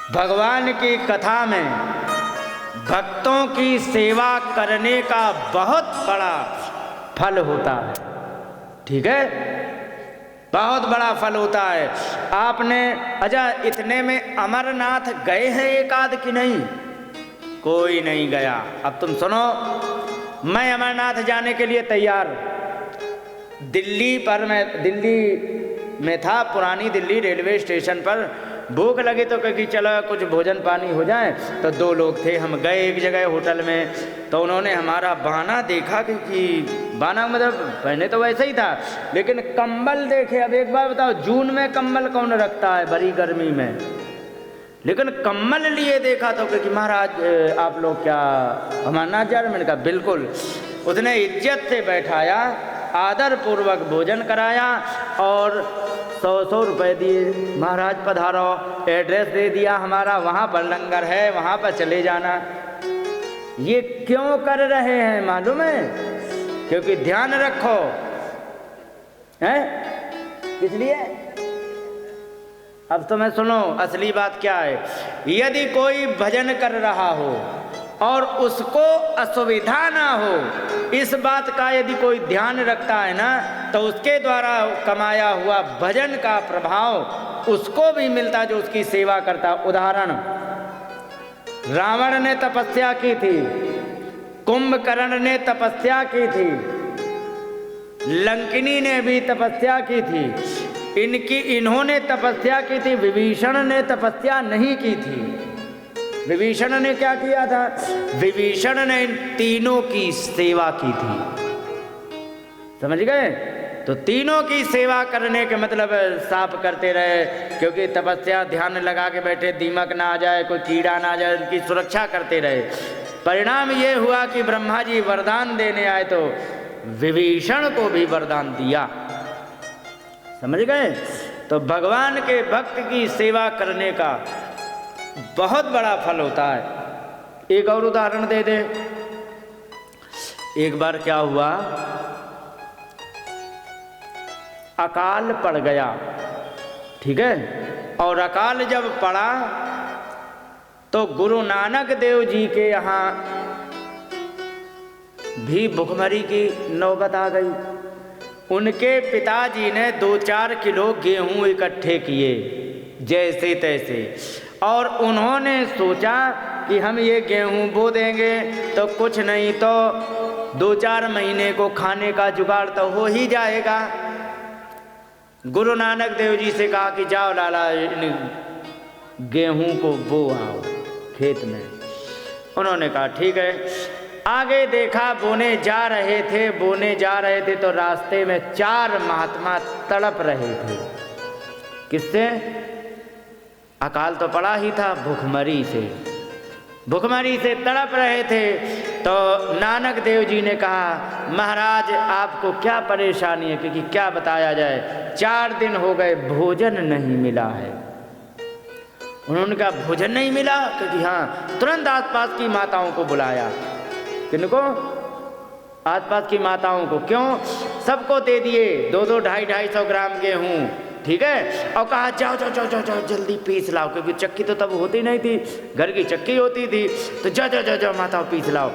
भगवान की कथा में भक्तों की सेवा करने का बहुत बड़ा फल होता है। ठीक है, बहुत बड़ा फल होता है। आपने अच्छा इतने में अमरनाथ गए हैं एक आध की नहीं? कोई नहीं गया। अब तुम सुनो, मैं अमरनाथ जाने के लिए तैयार। दिल्ली में था, पुरानी दिल्ली रेलवे स्टेशन पर। भूख लगी तो कहीं चलो कुछ भोजन पानी हो जाए। तो दो लोग थे, हम गए एक जगह होटल में। तो उन्होंने हमारा बहाना देखा कि बहाना मतलब पहले तो वैसे ही था, लेकिन कंबल देखे। अब एक बार बताओ, जून में कंबल कौन रखता है बड़ी गर्मी में? लेकिन कंबल लिए देखा तो कि महाराज आप लोग क्या अमरनाथ जा रहे? मैंने कहा बिल्कुल। उसने इज्जत से बैठाया, आदर पूर्वक भोजन कराया और 100 रुपये दिए। महाराज पधारो, एड्रेस दे दिया हमारा, वहाँ पर लंगर है, वहाँ पर चले जाना। ये क्यों कर रहे हैं मालूम है? क्योंकि ध्यान रखो, हैं इसलिए। अब तुम्हें सुनो, असली बात क्या है। यदि कोई भजन कर रहा हो और उसको असुविधा ना हो, इस बात का यदि कोई ध्यान रखता है ना, तो उसके द्वारा कमाया हुआ भजन का प्रभाव उसको भी मिलता जो उसकी सेवा करता। उदाहरण, रावण ने तपस्या की थी, कुंभकर्ण ने तपस्या की थी, लंकिनी ने भी तपस्या की थी। इन्होंने तपस्या की थी, विभीषण ने तपस्या नहीं की थी। विभीषण ने क्या किया था? विभीषण ने इन तीनों की सेवा की थी। समझ गए? तो तीनों की सेवा करने के मतलब साफ करते रहे, क्योंकि तपस्या ध्यान लगा के बैठे, दीमक ना आ जाए, कोई कीड़ा ना आ जाए, उनकी सुरक्षा करते रहे। परिणाम ये हुआ कि ब्रह्मा जी वरदान देने आए तो विभीषण को भी वरदान दिया। समझ गए? तो भगवान के भक्त की सेवा करने का बहुत बड़ा फल होता है। एक और उदाहरण दे दे। एक बार क्या हुआ, अकाल पड़ गया। ठीक है, और अकाल जब पड़ा तो गुरु नानक देव जी के यहाँ भी भुखमरी की नौबत आ गई। उनके पिताजी ने 2-4 किलो गेहूं इकट्ठे किए जैसे तैसे, और उन्होंने सोचा कि हम ये गेहूं बो देंगे तो कुछ नहीं तो 2-4 महीने को खाने का जुगाड़ तो हो ही जाएगा। गुरु नानक देव जी से कहा कि जाओ लाला इन गेहूं को बो आओ खेत में। उन्होंने कहा ठीक है। आगे देखा, बोने जा रहे थे तो रास्ते में 4 महात्मा तड़प रहे थे। किससे? अकाल तो पड़ा ही था, भुखमरी से तड़प रहे थे। तो नानक देव जी ने कहा महाराज आपको क्या परेशानी है? क्योंकि क्या बताया जाए, 4 दिन हो गए भोजन नहीं मिला है। उन्होंने कहा भोजन नहीं मिला? क्योंकि हाँ, तुरंत आसपास की माताओं को बुलाया। किनको? आसपास की माताओं को। क्यों? सबको दे दिए 2-2, 250-250 ग्राम गेहूं। ठीक है, और कहा जाओ जल्दी पीस लाओ, क्योंकि चक्की तो तब होती नहीं थी, घर की चक्की होती थी। तो जाओ माताओं पीस लाओ।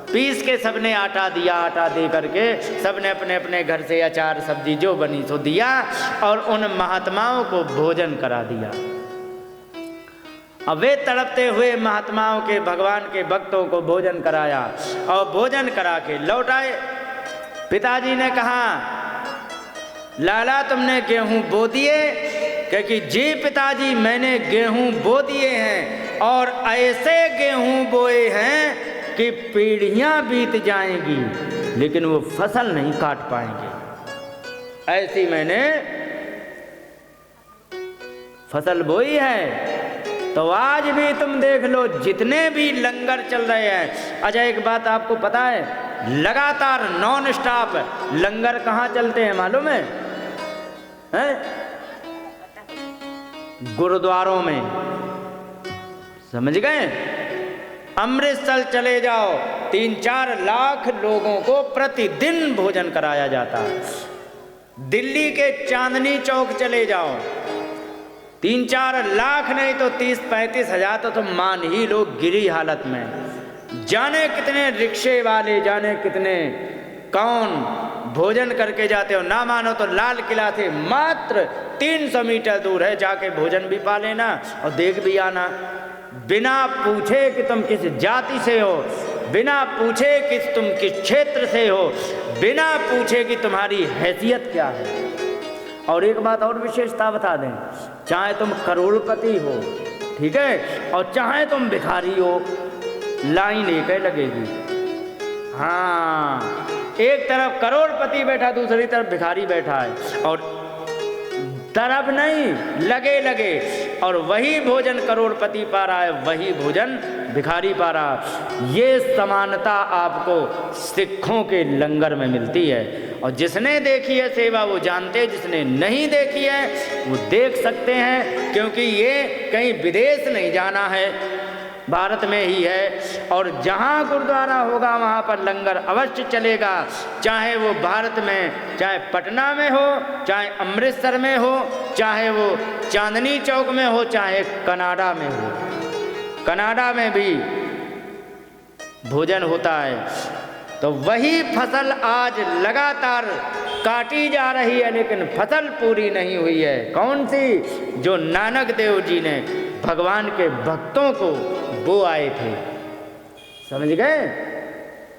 पीस के सबने आटा दिया, आटा दे करके सबने अपने अपने घर से अचार सब्जी जो बनी सो दिया और उन महात्माओं को भोजन करा दिया। अब वे तड़पते हुए महात्माओं के, भगवान के भक्तों को भोजन कराया और भोजन करा के लौट आए। पिताजी ने कहा लाला तुमने गेहूं बो दिए? क्योंकि जी पिताजी मैंने गेहूं बो दिए हैं, और ऐसे गेहूं बोए हैं कि पीढ़ियां बीत जाएंगी लेकिन वो फसल नहीं काट पाएंगे। ऐसी मैंने फसल बोई है। तो आज भी तुम देख लो जितने भी लंगर चल रहे हैं। अच्छा एक बात आपको पता है, लगातार नॉन स्टॉप लंगर कहाँ चलते हैं मालूम है? गुरुद्वारों में। समझ गए? अमृतसर चले जाओ, 3-4 लाख लोगों को प्रतिदिन भोजन कराया जाता है। दिल्ली के चांदनी चौक चले जाओ, 3-4 लाख नहीं तो 30-35 हजार तो तुम मान ही लो गिरी हालत में। जाने कितने रिक्शे वाले, जाने कितने कौन भोजन करके जाते हो। ना मानो तो लाल किला से मात्र 300 मीटर दूर है, जाके भोजन भी पा लेना और देख भी आना, बिना पूछे कि तुम किस जाति से हो, बिना पूछे कि तुम किस क्षेत्र से हो, बिना पूछे कि तुम्हारी हैसियत क्या है। और एक बात और विशेषता बता दें, चाहे तुम करोड़पति हो, ठीक है, और चाहे तुम भिखारी हो, लाइन एक ही लगेगी। हाँ, एक तरफ करोड़पति बैठा, दूसरी तरफ भिखारी बैठा है, और तरफ नहीं, लगे लगे, और वही भोजन करोड़पति पा रहा है, वही भोजन भिखारी पा रहा। ये समानता आपको सिखों के लंगर में मिलती है। और जिसने देखी है सेवा वो जानते हैं, जिसने नहीं देखी है वो देख सकते हैं, क्योंकि ये कहीं विदेश नहीं जाना है, भारत में ही है। और जहाँ गुरुद्वारा होगा वहाँ पर लंगर अवश्य चलेगा, चाहे वो भारत में, चाहे पटना में हो, चाहे अमृतसर में हो, चाहे वो चांदनी चौक में हो, चाहे कनाडा में हो। कनाडा में भी भोजन होता है। तो वही फसल आज लगातार काटी जा रही है, लेकिन फसल पूरी नहीं हुई है। कौन सी? जो नानक देव जी ने भगवान के भक्तों को वो आए थे, समझ गए?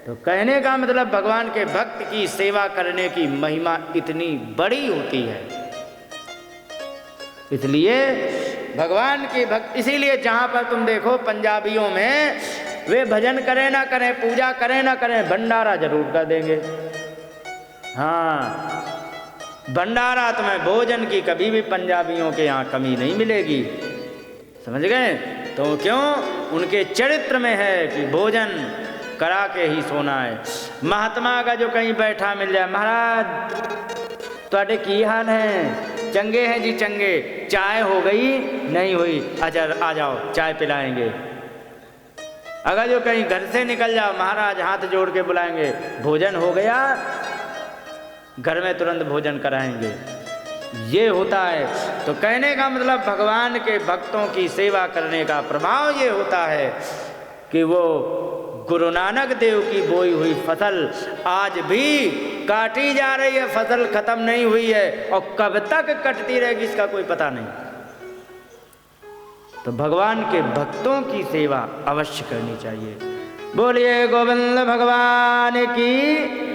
तो कहने का मतलब भगवान के भक्त की सेवा करने की महिमा इतनी बड़ी होती है। इसलिए भगवान के भक्त, इसीलिए जहाँ पर तुम देखो पंजाबियों में, वे भजन करें ना करें, पूजा करें ना करें, भंडारा जरूर कर देंगे। हाँ, भंडारा तुम्हें भोजन की कभी भी पंजाबियों के यहाँ कमी नहीं मिलेगी, समझ गए? तो क्यों? उनके चरित्र में है कि भोजन करा के ही सोना है। महात्मा का जो कहीं बैठा मिल जाए, महाराज ਤੁਹਾਡੇ की हाल है? चंगे हैं जी चंगे, चाय हो गई? नहीं हुई, अच्छा आ जाओ चाय पिलाएंगे। अगर जो कहीं घर से निकल जाओ, महाराज हाथ जोड़ के बुलाएंगे, भोजन हो गया? घर में तुरंत भोजन कराएंगे। ये होता है। तो कहने का मतलब भगवान के भक्तों की सेवा करने का प्रभाव ये होता है कि वो गुरु नानक देव की बोई हुई फसल आज भी काटी जा रही है, फसल खत्म नहीं हुई है, और कब तक कटती रहेगी इसका कोई पता नहीं। तो भगवान के भक्तों की सेवा अवश्य करनी चाहिए। बोलिए गोविंद भगवान की।